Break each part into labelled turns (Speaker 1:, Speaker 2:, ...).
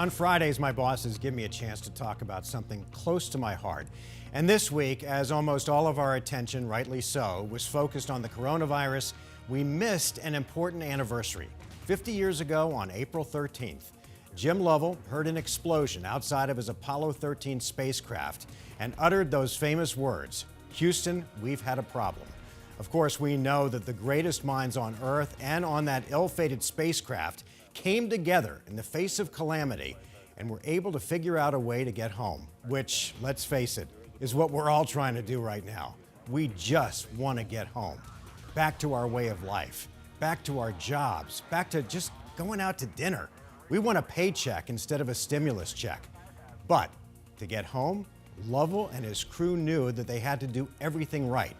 Speaker 1: On Fridays, my bosses give me a chance to talk about something close to my heart. And this week, as almost all of our attention, rightly so, was focused on the coronavirus, we missed an important anniversary. 50 years ago, on April 13th, Jim Lovell heard an explosion outside of his Apollo 13 spacecraft and uttered those famous words, "Houston, we've had a problem." Of course, we know that the greatest minds on Earth and on that ill-fated spacecraft came together in the face of calamity and were able to figure out a way to get home, which, let's face it, is what we're all trying to do right now. We just want to get home, back to our way of life, back to our jobs, back to just going out to dinner. We want a paycheck instead of a stimulus check. But to get home, Lovell and his crew knew that they had to do everything right.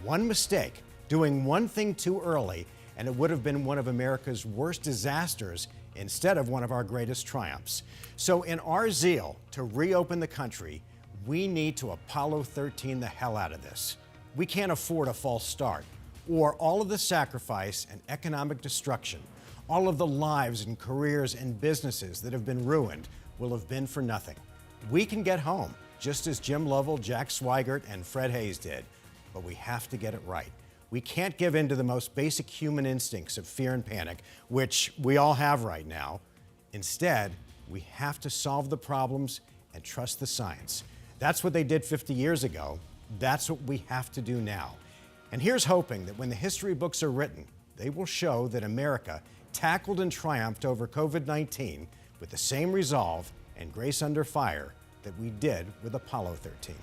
Speaker 1: One mistake, doing one thing too early, and it would have been one of America's worst disasters instead of one of our greatest triumphs. So in our zeal to reopen the country, we need to Apollo 13 the hell out of this. We can't afford a false start, or all of the sacrifice and economic destruction, all of the lives and careers and businesses that have been ruined will have been for nothing. We can get home, just as Jim Lovell, Jack Swigert, and Fred Hayes did, but we have to get it right. We can't give in to the most basic human instincts of fear and panic, which we all have right now. Instead, we have to solve the problems and trust the science. That's what they did 50 years ago. That's what we have to do now. And here's hoping that when the history books are written, they will show that America tackled and triumphed over COVID-19 with the same resolve and grace under fire that we did with Apollo 13.